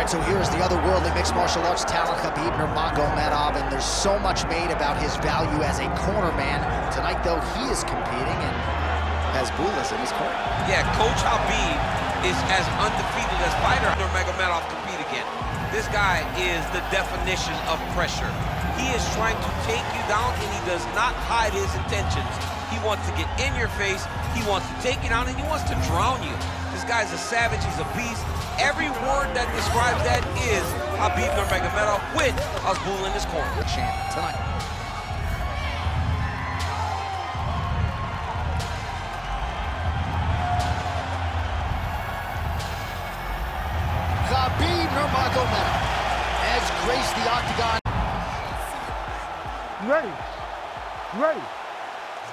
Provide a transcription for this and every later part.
right, so here's the otherworldly mixed martial arts talent, Khabib Nurmagomedov, and there's so much made about his value as a corner man. Tonight, though, he is competing and has Bulas in his corner. Yeah, Coach Habib is as undefeated as fighter Nurmagomedov compete again. This guy is the definition of pressure. He is trying to take you down, and he does not hide his intentions. He wants to get in your face, he wants to take you down, and he wants to drown you. This guy's a savage, he's a beast. Every word that describes that is Khabib Nurmagomedov with Azbul in his corner. Champ tonight. Khabib Nurmagomedov has graced the octagon. Ready. Ready.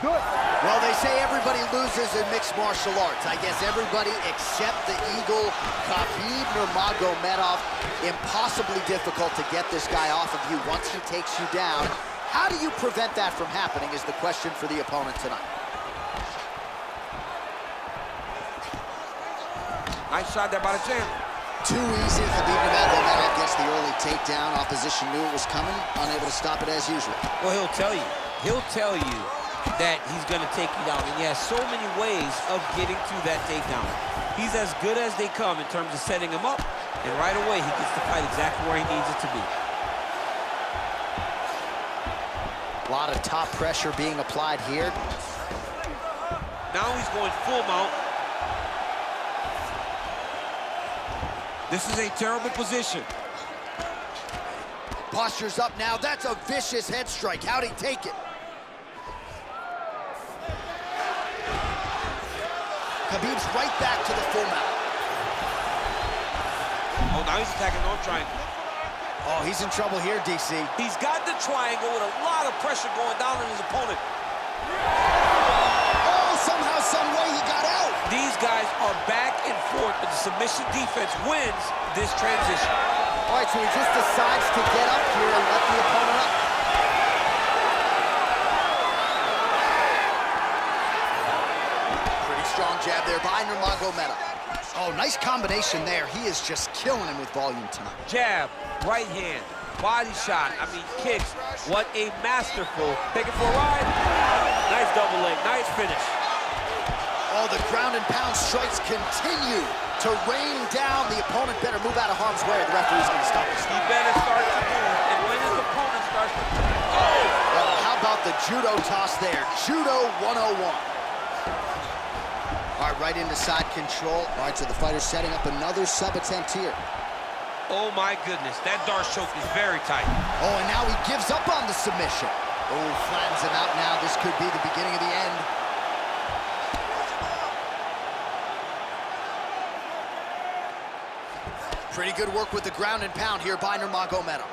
Good. Well, they say everybody loses in mixed martial arts. I guess everybody except the Eagle, Khabib Nurmagomedov. Impossibly difficult to get this guy off of you once he takes you down. How do you prevent that from happening is the question for the opponent tonight. Nice shot there by the champ. Too easy. Khabib Nurmagomedov gets the early takedown. Opposition knew it was coming, unable to stop it as usual. Well, he'll tell you that he's going to take you down, and he has so many ways of getting to that takedown. He's as good as they come in terms of setting him up, and right away he gets the fight exactly where he needs it to be. A lot of top pressure being applied here. Now he's going full mount. This is a terrible position. Posture's up now. That's a vicious head strike. How'd he take it? Khabib's right back to the full mount. Oh, now he's attacking no triangle. Oh, he's in trouble here, DC. He's got the triangle with a lot of pressure going down on his opponent. Oh, somehow, some way he got out. These guys are back and forth, but the submission defense wins this transition. All right, so he just decides to get up here and let the opponent up. Pretty strong jab there by Nurmagomedov. Oh, nice combination there. He is just killing him with volume tonight. Jab, right hand, body shot, kicks. What a masterful. Take it for a ride. Nice double leg, nice finish. Oh, the ground and pound strikes continue to rain down. The opponent better move out of harm's way. The referee's going to stop this. He better start to move, and when his opponent starts to move, oh! Well, how about the judo toss there? Judo 101. All right, right into side control. All right, so the fighter's setting up another sub attempt here. Oh my goodness, that Dart choke is very tight. Oh, and now he gives up on the submission. Oh, flattens him out now. This could be the beginning of the end. Pretty good work with the ground and pound here by Nurmagomedov.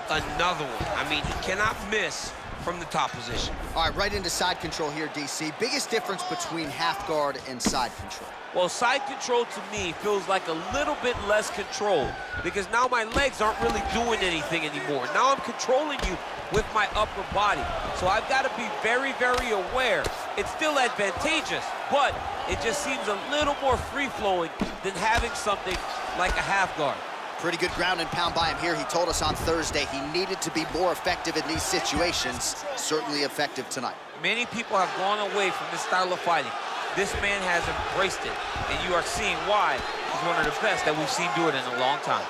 Another one. He cannot miss from the top position. All right, right into side control here, DC. Biggest difference between half guard and side control? Well, side control to me feels like a little bit less control because now my legs aren't really doing anything anymore. Now I'm controlling you with my upper body. So I've got to be very, very aware. It's still advantageous, but it just seems a little more free-flowing than having something like a half guard. Pretty good ground and pound by him here. He told us on Thursday he needed to be more effective in these situations. Certainly effective tonight. Many people have gone away from this style of fighting. This man has embraced it, and you are seeing why he's one of the best that we've seen do it in a long time.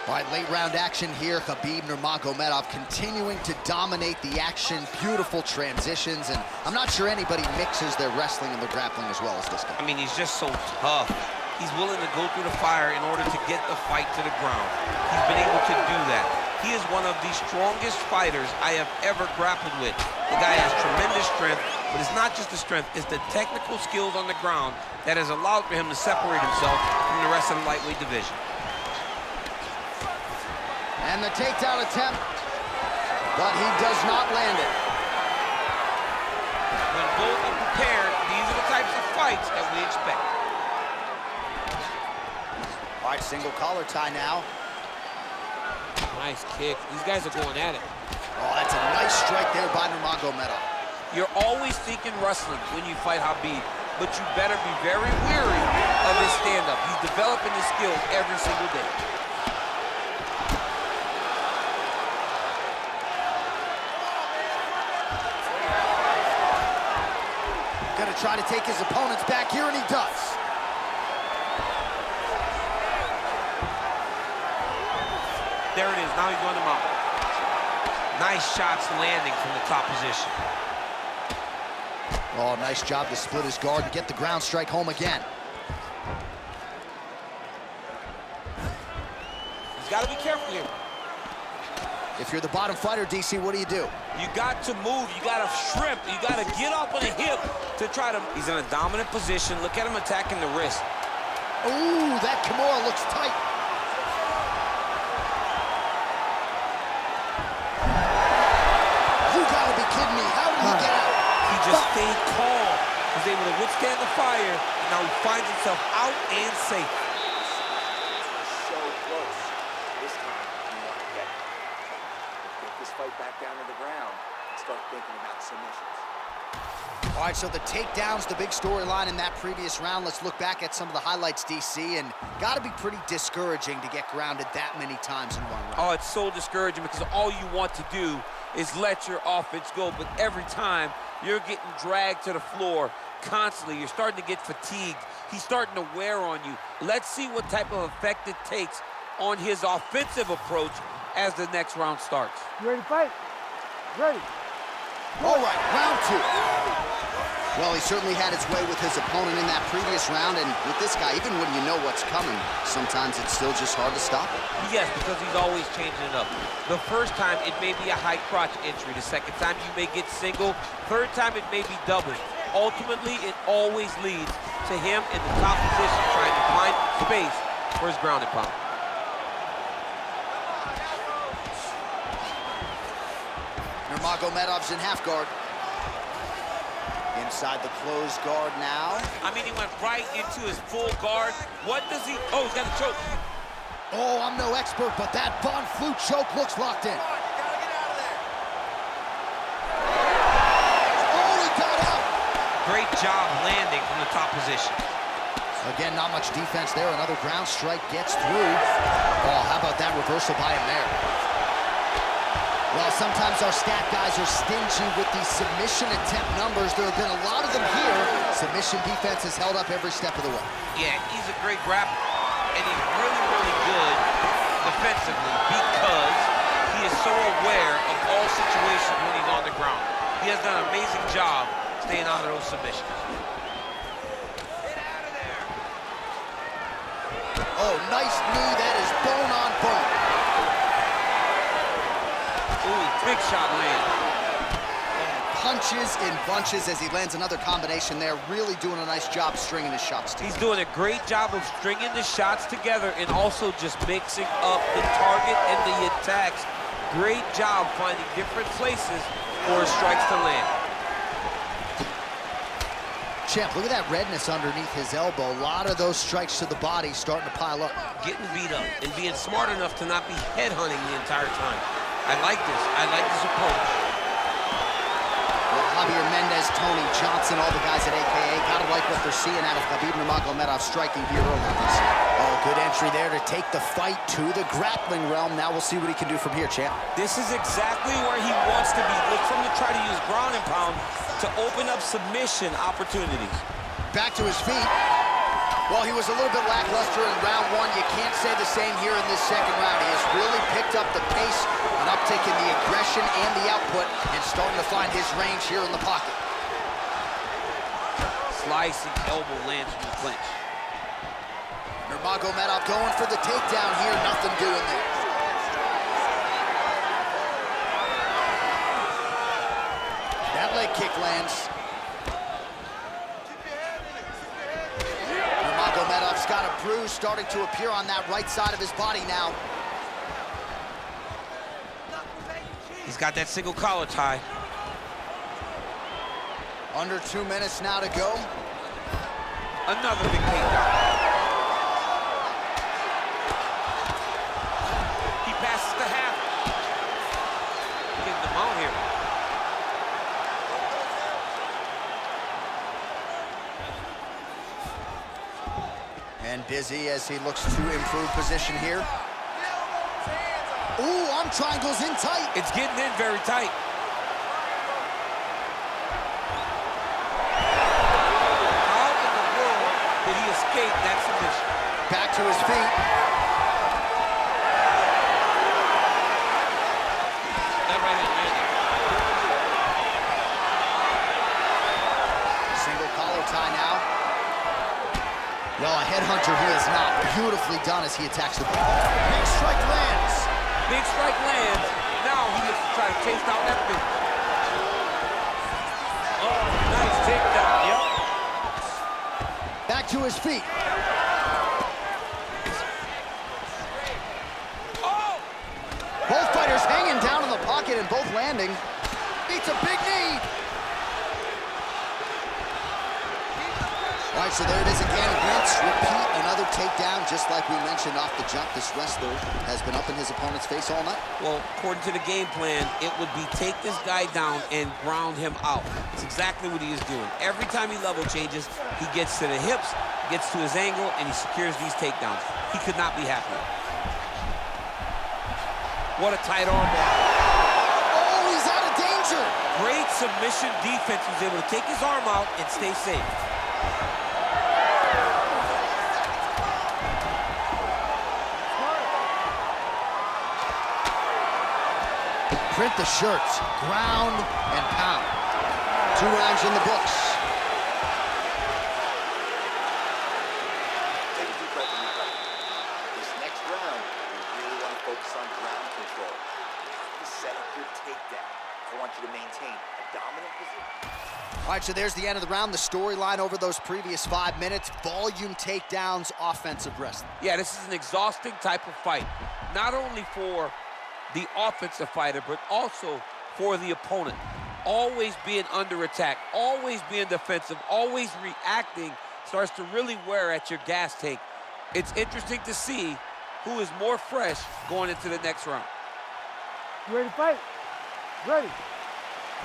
All right, late round action here. Khabib Nurmagomedov continuing to dominate the action. Beautiful transitions, and I'm not sure anybody mixes their wrestling and their grappling as well as this guy. He's just so tough. He's willing to go through the fire in order to get the fight to the ground. He's been able to do that. He is one of the strongest fighters I have ever grappled with. The guy has tremendous strength, but it's not just the strength, it's the technical skills on the ground that has allowed for him to separate himself from the rest of the lightweight division. And the takedown attempt, but he does not land it. When both are prepared, these are the types of fights that we expect. All right, single collar tie now. Nice kick. These guys are going at it. Oh, that's a nice strike there by Nurmagomedov. You're always thinking wrestling when you fight Khabib, but you better be very wary of his stand-up. He's developed sharpen his skills every single day. Gonna try to take his opponents back here, and he does. There it is, now he's going to mount. Nice shots landing from the top position. Oh, nice job to split his guard and get the ground strike home again. He's got to be careful here. If you're the bottom fighter, DC, what do? You got to move, you got to shrimp, you got to get up on the hip to try to... He's in a dominant position. Look at him attacking the wrist. Ooh, that Kimura looks tight. You gotta be kidding me. How did he get out? He just stayed calm. Was able to withstand the fire, and now he finds himself out and safe. So close. This time, you want to get this fight back down to the ground and start thinking about submissions. All right, so the takedown's the big storyline in that previous round. Let's look back at some of the highlights, DC, and gotta be pretty discouraging to get grounded that many times in one round. Oh, it's so discouraging because all you want to do is let your offense go, but every time you're getting dragged to the floor constantly, you're starting to get fatigued. He's starting to wear on you. Let's see what type of effect it takes on his offensive approach as the next round starts. You ready to fight? Ready. All right, round two. Well, he certainly had his way with his opponent in that previous round, and with this guy, even when you know what's coming, sometimes it's still just hard to stop it. Yes, because he's always changing it up. The first time, it may be a high crotch entry. The second time, you may get single. Third time, it may be double. Ultimately, it always leads to him in the top position, trying to find space for his ground and pound. Nurmagomedov's in half guard. Inside the closed guard now. I mean, he went right into his full guard. What does he... Oh, he's got a choke. Oh, I'm no expert, but that Von Flue choke looks locked in. Oh, he got out. Great job landing from the top position. Again, not much defense there. Another ground strike gets through. Oh, how about that reversal by him there? Well, sometimes our stat guys are stingy with these submission attempt numbers. There have been a lot of them here. Submission defense has held up every step of the way. Yeah, he's a great grappler, and he's really, really good defensively because he is so aware of all situations when he's on the ground. He has done an amazing job staying out of those submissions. Oh, nice knee. That is bone on bone. Ooh, big shot land. Punches in bunches as he lands another combination there. Really doing a nice job stringing his shots together. He's doing a great job of stringing the shots together and also just mixing up the target and the attacks. Great job finding different places for his strikes to land. Champ, look at that redness underneath his elbow. A lot of those strikes to the body starting to pile up. Getting beat up and being smart enough to not be headhunting the entire time. I like this. I like this approach. Well, Javier Mendez, Tony Johnson, all the guys at AKA, gotta like what they're seeing out of Khabib Nurmagomedov striking here early this year. Oh, good entry there to take the fight to the grappling realm. Now we'll see what he can do from here, champ. This is exactly where he wants to be. Look for him to try to use ground and pound to open up submission opportunities. Back to his feet. Well, he was a little bit lackluster in round one. You can't say the same here in this second round. He has really picked up the pace, an uptick in the aggression and the output, and starting to find his range here in the pocket. Slicing elbow lands from the clinch. Nurmagomedov going for the takedown here. Nothing doing there. That leg kick lands. Nurmagomedov's got a bruise starting to appear on that right side of his body now. He's got that single collar tie. Under 2 minutes now to go. Another big takedown. He passes the half. Getting the mount here. And busy as he looks to improve position here. Ooh, arm triangles in tight. It's getting in very tight. How in the world did he escape that submission? Back to his feet. That right hand landed. Single collar tie now. Well, a headhunter he is not. Beautifully done as he attacks the ball. Big strike lands. Big strike lands. Now he gets to try to chase down that finish. Oh, nice takedown. Yep. Back to his feet. Oh! Both fighters hanging down in the pocket and both landing. Beats a big knee. All right, so there it is again. Rinse, repeat, another takedown. Just like we mentioned off the jump, this wrestler has been up in his opponent's face all night. Well, according to the game plan, it would be take this guy down and ground him out. It's exactly what he is doing. Every time he level changes, he gets to the hips, gets to his angle, and he secures these takedowns. He could not be happier. What a tight arm bar. Oh, he's out of danger. Great submission defense. He was able to take his arm out and stay safe. Print the shirts, ground and pound. 2 rounds in the books. Take a deep breath in your gut. This next round, you really want to focus on ground control. You set up your takedown. I want you to maintain a dominant position. All right, so there's the end of the round. The storyline over those previous 5 minutes, volume takedowns, offensive wrestling. Yeah, this is an exhausting type of fight. Not only for the offensive fighter, but also for the opponent. Always being under attack, always being defensive, always reacting starts to really wear at your gas tank. It's interesting to see who is more fresh going into the next round. You ready to fight? Ready.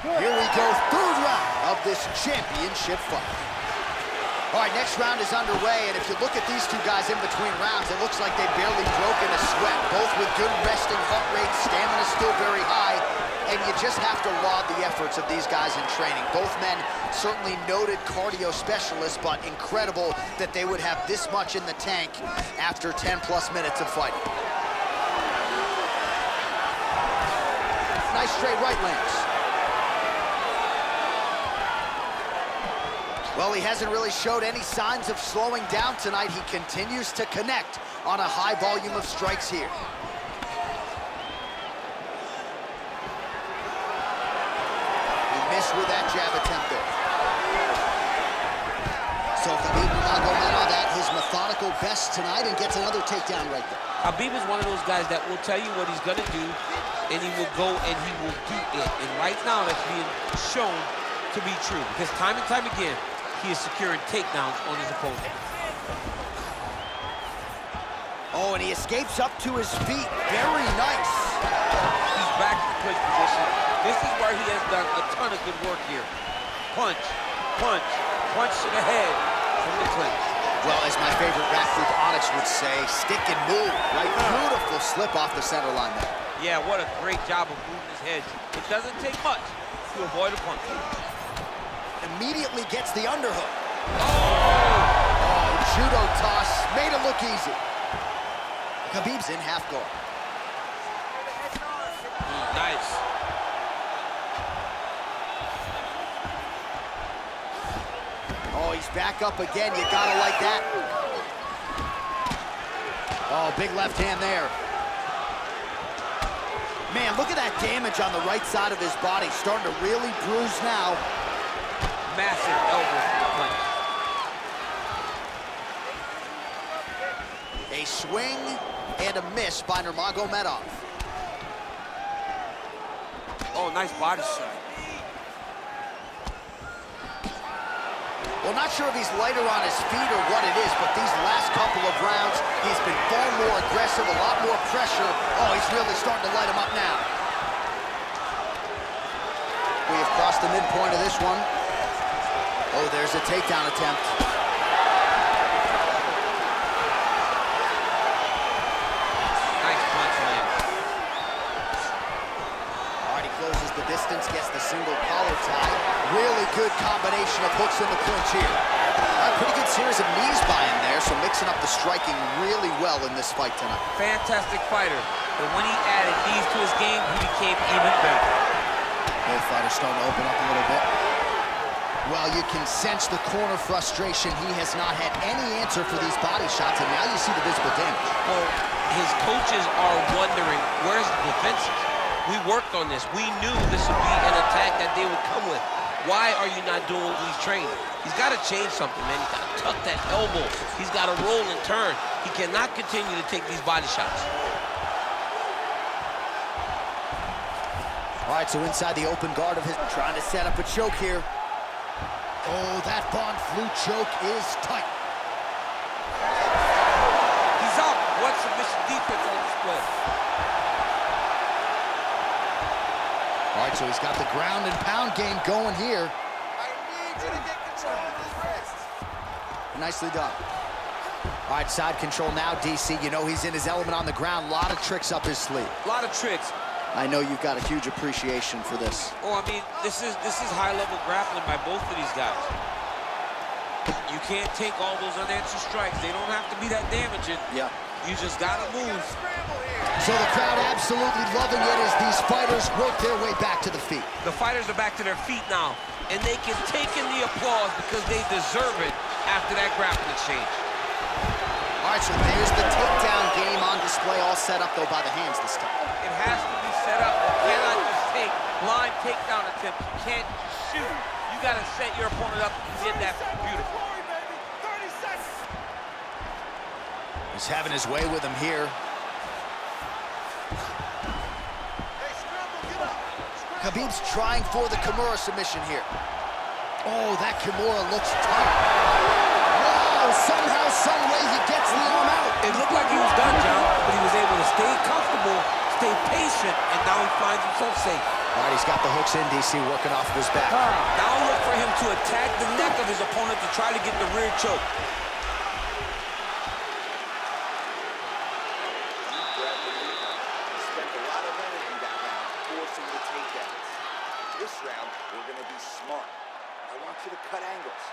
Good. Here we go, 3rd round of this championship fight. All right, next round is underway, and if you look at these two guys in between rounds, it looks like they barely broken a sweat, both with good resting heart rates, stamina still very high, and you just have to laud the efforts of these guys in training. Both men certainly noted cardio specialists, but incredible that they would have this much in the tank after 10-plus minutes of fighting. Nice straight right lands. Well, he hasn't really showed any signs of slowing down tonight. He continues to connect on a high volume of strikes here. He missed with that jab attempt there. So Khabib Nurmagomedov at his methodical best tonight and gets another takedown right there. Khabib is one of those guys that will tell you what he's going to do, and he will go and he will do it. And right now, that's being shown to be true, because time and time again, he is securing takedowns on his opponent. Oh, and he escapes up to his feet. Very nice. He's back to clinch position. This is where he has done a ton of good work here. Punch, punch, punch to the head from the clinch. Well, as my favorite rap group Onyx would say, stick and move, right? Beautiful slip off the center line there. Yeah, what a great job of moving his head. It doesn't take much to avoid a punch. Immediately gets the underhook. Oh, judo toss, made it look easy. Khabib's in half guard. Nice. Oh, he's back up again. You gotta like that. Oh, big left hand there. Man, look at that damage on the right side of his body. Starting to really bruise now. Massive elbow from the punch. A swing and a miss by Nurmagomedov. Oh, nice body shot. Well, not sure if he's lighter on his feet or what it is, but these last couple of rounds, he's been far more aggressive, a lot more pressure. Oh, he's really starting to light him up now. We have crossed the midpoint of this one. Oh, there's a takedown attempt. combination of hooks in the clinch here. Pretty good series of knees by him there, so mixing up the striking really well in this fight tonight. Fantastic fighter, but when he added knees to his game, he became even better. Both fighters starting to open up a little bit. Well, you can sense the corner frustration. He has not had any answer for these body shots, and now you see the visible damage. Well, his coaches are wondering, where's the defenses? We worked on this. We knew this would be an attack that they would come with. Why are you not doing what he's trained? He's got to change something, man. He's got to tuck that elbow. He's got to roll and turn. He cannot continue to take these body shots. All right, so inside the open guard of his, trying to set up a choke here. Oh, that Von Flue choke is tight. He's out. What submission defense on display? All right, so he's got the ground and pound game going here. I need you to get control of his wrist. Nicely done. All right, side control now, DC. You know he's in his element on the ground. A lot of tricks up his sleeve. A lot of tricks. I know you've got a huge appreciation for this. Oh, I mean, this is high-level grappling by both of these guys. You can't take all those unanswered strikes. They don't have to be that damaging. Yeah. You just gotta move. So the crowd absolutely loving it as these fighters work their way back to the feet. The fighters are back to their feet now, and they can take in the applause because they deserve it after that grappling exchange. All right, so there's the takedown game on display, all set up, though, by the hands this time. It has to be set up. You cannot just take blind takedown attempts. You can't shoot. You got to set your opponent up. You did that beautiful. He's having his way with him here. Khabib's trying for the Kimura submission here. Oh, that Kimura looks tight. Wow, somehow, some way he gets the arm out. It looked like he was done, John, but he was able to stay comfortable, stay patient, and now he finds himself safe. All right, he's got the hooks in, DC, working off of his back. Now look for him to attack the neck of his opponent to try to get the rear choke. Spent a lot of energy that round forcing the takedowns. This round, we're going to be smart. I want you to cut angles.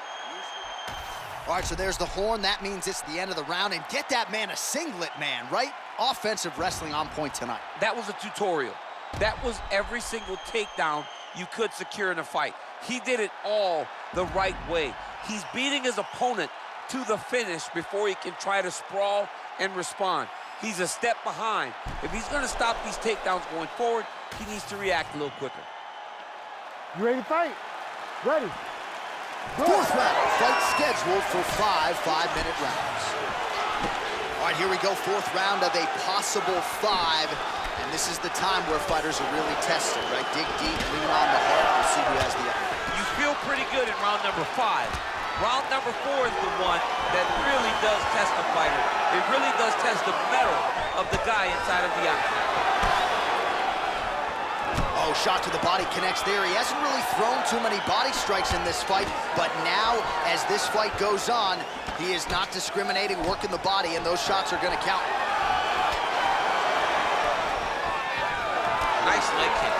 All right, so there's the horn. That means it's the end of the round. And get that man a singlet, man, right? Offensive wrestling on point tonight. That was a tutorial. That was every single takedown you could secure in a fight. He did it all the right way. He's beating his opponent to the finish before he can try to sprawl and respond. He's a step behind. If he's going to stop these takedowns going forward, he needs to react a little quicker. You ready to fight? Ready. Fourth round, fight scheduled for 5 5-minute rounds. All right, here we go, fourth round of a possible 5. And this is the time where fighters are really tested, right? Dig deep, lean on the heart, we'll see who has the upper. You feel pretty good in round number 5. Round number 4 is the one that really does test the fighter. It really does test the mettle of the guy inside of the octagon. Oh, shot to the body connects there. He hasn't really thrown too many body strikes in this fight, but now, as this fight goes on, he is not discriminating, working the body, and those shots are going to count. Nice leg kick.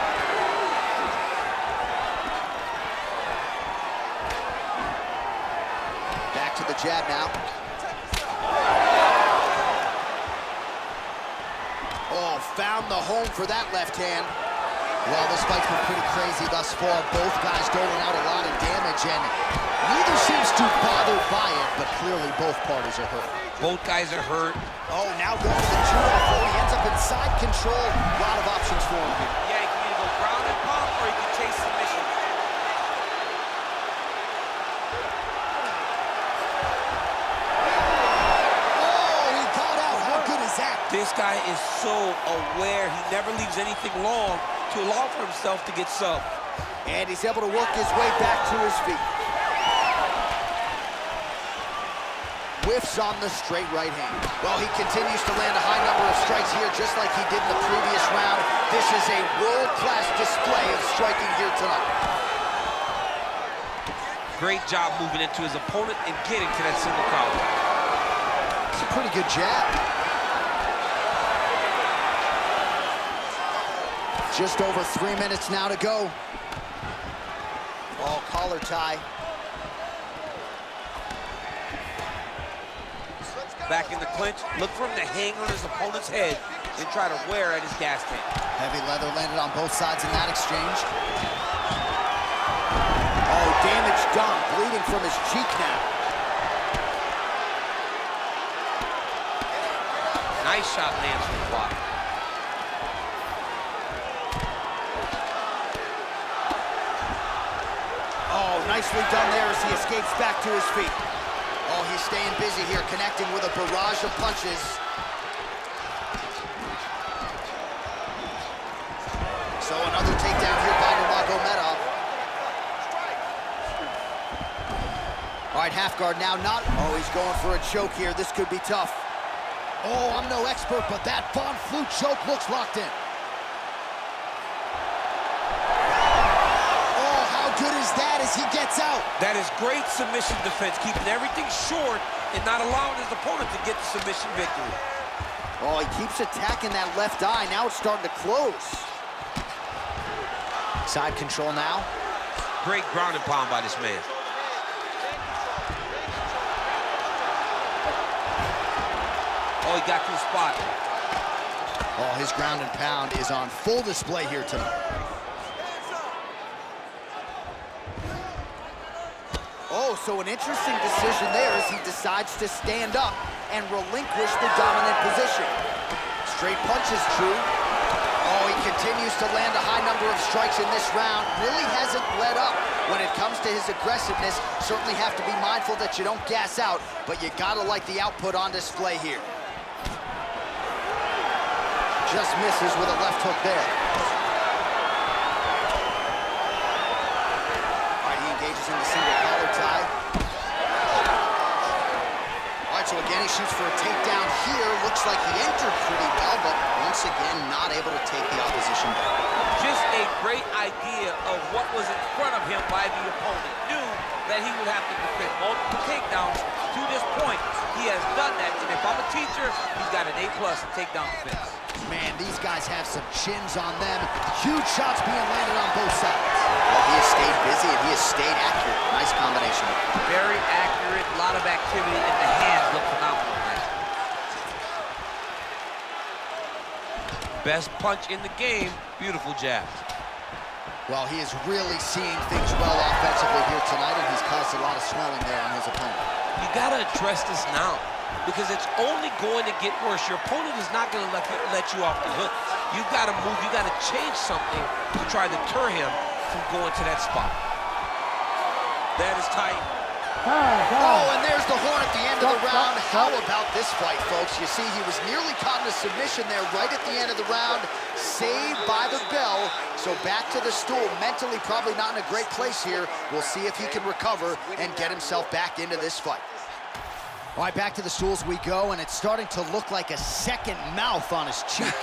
Back to the jab now. Oh, found the home for that left hand. Well, this fight's been pretty crazy thus far. Both guys doling out a lot of damage, and neither seems too bothered by it, but clearly both parties are hurt. Both guys are hurt. Oh, now going to the judo throw. He ends up in side control. A lot of options for him here. Yeah, he can either go ground and pound, or he can chase submission. Oh, he got out. How good is that? This guy is so aware. He never leaves anything long to allow for himself to get subbed. And he's able to work his way back to his feet. Whiffs on the straight right hand. Well, he continues to land a high number of strikes here, just like he did in the previous round. This is a world-class display of striking here tonight. Great job moving into his opponent and getting to that single collar. It's a pretty good jab. Just over 3 minutes now to go. Oh, collar tie. Back in the clinch, look for him to hang on his opponent's head and try to wear at his gas tank. Heavy leather landed on both sides in that exchange. Oh, damage done, bleeding from his cheek now. Nice shot lands from the block. Oh, nicely done there as he escapes back to his feet. Oh, he's staying busy here, connecting with a barrage of punches. So another takedown here by Nurmagomedov. All right, half guard now, not... Oh, he's going for a choke here. This could be tough. Oh, I'm no expert, but that Von Flue choke looks locked in. Oh, how good is that as he gets out? That is great submission defense, keeping everything short and not allowing his opponent to get the submission victory. Oh, he keeps attacking that left eye. Now it's starting to close. Side control now. Great ground and pound by this man. Oh, he got to the spot. Oh, his ground and pound is on full display here tonight. Oh, so an interesting decision there as he decides to stand up and relinquish the dominant position. Straight punch is true. Oh, he continues to land a high number of strikes in this round. Really hasn't let up when it comes to his aggressiveness. Certainly have to be mindful that you don't gas out, but you gotta like the output on display here. Just misses with a left hook there. All right, he engages in the single collar tie. All right, so again, he shoots for a takedown here. Looks like he entered pretty well, but once again, not able to take the opposition back. Just a great idea of what was in front of him by the opponent. Knew that he would have to defend multiple takedowns to this point. He has done that, and if I'm a teacher, he's got an A+ in takedown defense. Man, these guys have some chins on them. Huge shots being landed on both sides. Well, he has stayed busy and he has stayed accurate. Nice combination. Very accurate, a lot of activity, and the hands look phenomenal, man. Best punch in the game, beautiful jab. Well, he is really seeing things well offensively here tonight, and he's caused a lot of swelling there on his opponent. You gotta address this now, because it's only going to get worse. Your opponent is not gonna let you off the hook. You've gotta move, you gotta change something to try to deter him from going to that spot. That is tight. Oh, and there's the horn at the end of the round. How about this fight, folks? You see, he was nearly caught in a submission there right at the end of the round. Saved by the bell. So back to the stool. Mentally probably not in a great place here. We'll see if he can recover and get himself back into this fight. All right, back to the stools we go, and it's starting to look like a second mouth on his cheek.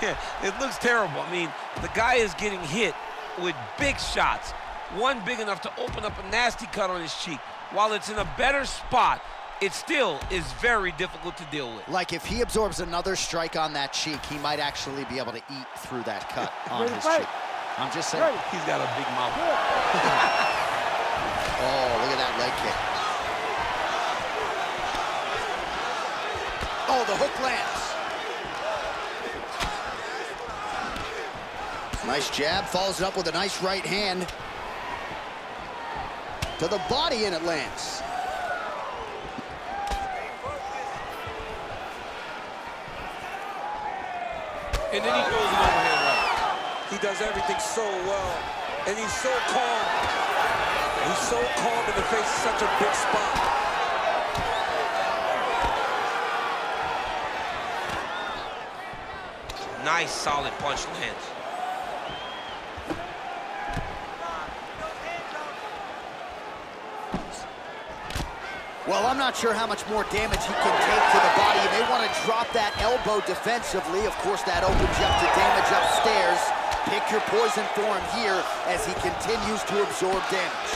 Yeah, it looks terrible. I mean, the guy is getting hit with big shots. One big enough to open up a nasty cut on his cheek. While it's in a better spot, it still is very difficult to deal with. Like if he absorbs another strike on that cheek, he might actually be able to eat through that cut on his cheek. I'm just saying. He's got a big mouth. Oh, look at that leg kick. Oh, the hook lands. Nice jab, follows it up with a nice right hand. To the body, and it lands. And then he throws an overhand right. He does everything so well, and he's so calm. He's so calm in the face of such a big spot. Nice, solid punch lands. Well, I'm not sure how much more damage he can take to the body. You may want to drop that elbow defensively. Of course, that opens you up to damage upstairs. Pick your poison for him here as he continues to absorb damage.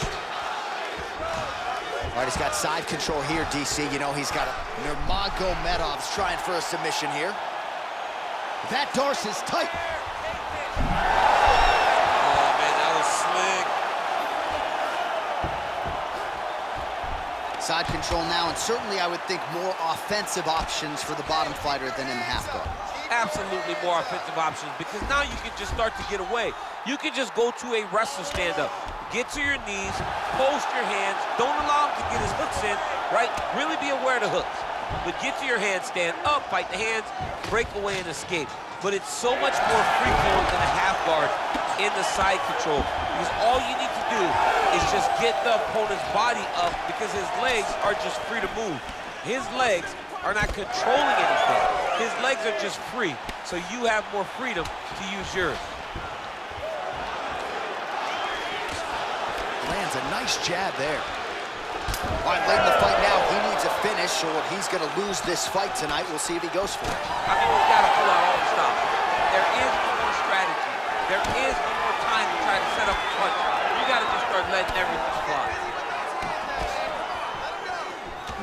All right, he's got side control here, DC. You know, he's got Nurmagomedov's trying for a submission here. That Darce is tight. Oh, man, that was slick. Side control now, and certainly I would think more offensive options for the bottom fighter than in the half guard. Absolutely more offensive options, because now you can just start to get away. You can just go to a wrestler stand-up. Get to your knees, post your hands, don't allow him to get his hooks in, right? Really be aware of the hooks. But get to your hands, stand up, fight the hands, break away and escape. But it's so much more free-flowing than the half guard in the side control, because all you need to do is just get the opponent's body up, because his legs are just free to move. His legs are not controlling anything. His legs are just free, so you have more freedom to use yours. Lands a nice jab there. All right, late in the fight now, he needs a finish or he's going to lose this fight tonight. We'll see if he goes for it. I mean, he's got to pull out all the stops. There is no more strategy. There is no more time to try to set up a punch. You got to just start letting everything fly.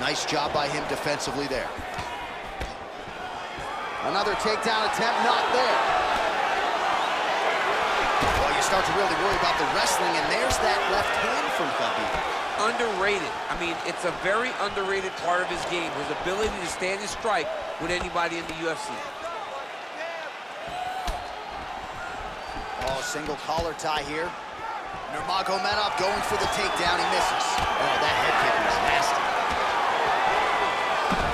Nice job by him defensively there. Another takedown attempt, not there. Well, you start to really worry about the wrestling, and there's that left hand from Khabib. Underrated. I mean, it's a very underrated part of his game, his ability to stand and strike with anybody in the UFC. Oh, single collar tie here. Nurmagomedov going for the takedown, he misses. Oh, that head kick was nasty.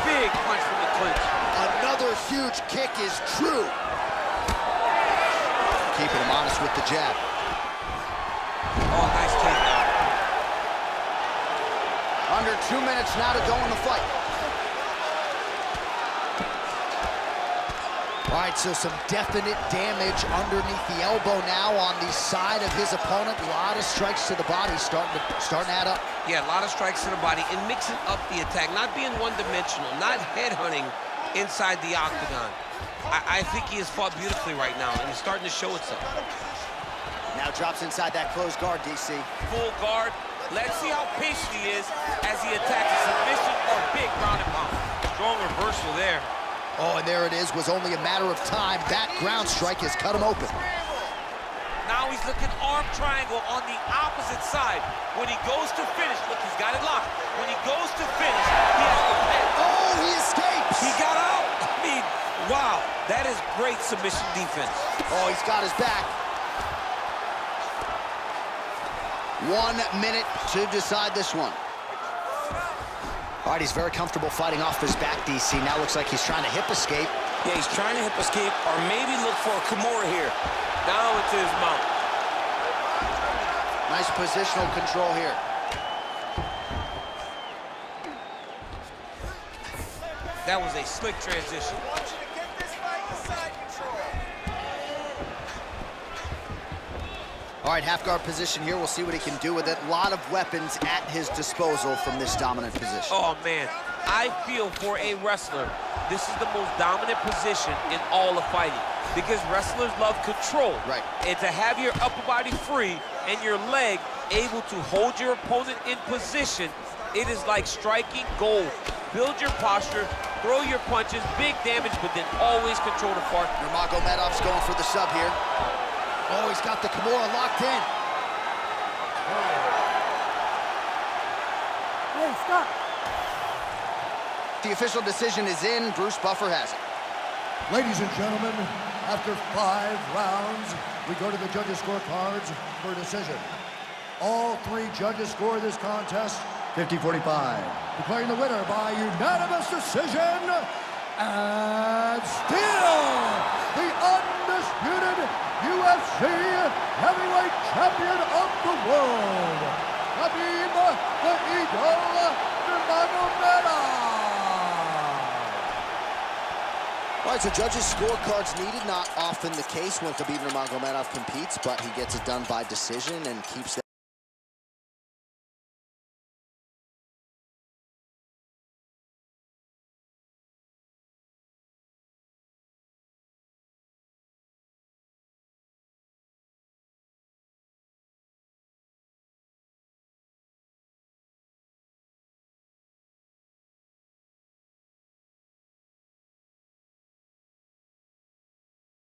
Big punch from the clinch. Another huge kick is true. Keeping him honest with the jab. Oh, nice takedown. Under 2 minutes now to go in the fight. All right, so some definite damage underneath the elbow now on the side of his opponent. A lot of strikes to the body starting to add up. Yeah, a lot of strikes to the body and mixing up the attack, not being one-dimensional, not headhunting inside the octagon. I think he has fought beautifully right now, and it's starting to show itself. Now drops inside that closed guard, DC. Full guard. Let's see how patient he is as he attacks a submission or big ground and pound. Strong reversal there. Oh, and there it is. Was only a matter of time. That ground strike has cut him open. Now he's looking arm triangle on the opposite side. When he goes to finish, look, he's got it locked. When he goes to finish, he has to pin. Oh, he escapes. He got out. I mean, wow, that is great submission defense. Oh, he's got his back. 1 minute to decide this one. All right, he's very comfortable fighting off his back, DC. Now looks like he's trying to hip escape. Yeah, he's trying to hip escape or maybe look for a Kimura here. Now into his mount. Nice positional control here. That was a slick transition. I want you to get this fight in side control. All right, half guard position here. We'll see what he can do with it. A lot of weapons at his disposal from this dominant position. Oh, man. I feel for a wrestler, this is the most dominant position in all of fighting, because wrestlers love control. Right. And to have your upper body free and your leg able to hold your opponent in position, it is like striking gold. Build your posture, throw your punches, big damage, but then always control the part. Nurmagomedov's going for the sub here. Oh, he's got the Kimura locked in. Hey, stop. The official decision is in. Bruce Buffer has it. Ladies and gentlemen, after 5 rounds, we go to the judges' scorecards for a decision. All 3 judges score this contest 50-45. Declaring the winner by unanimous decision, and still the undisputed UFC heavyweight champion of the world, Khabib the Eagle Nurmagomedov. All right, so judges' scorecards needed. Not often the case when Khabib Nurmagomedov competes, but he gets it done by decision and keeps that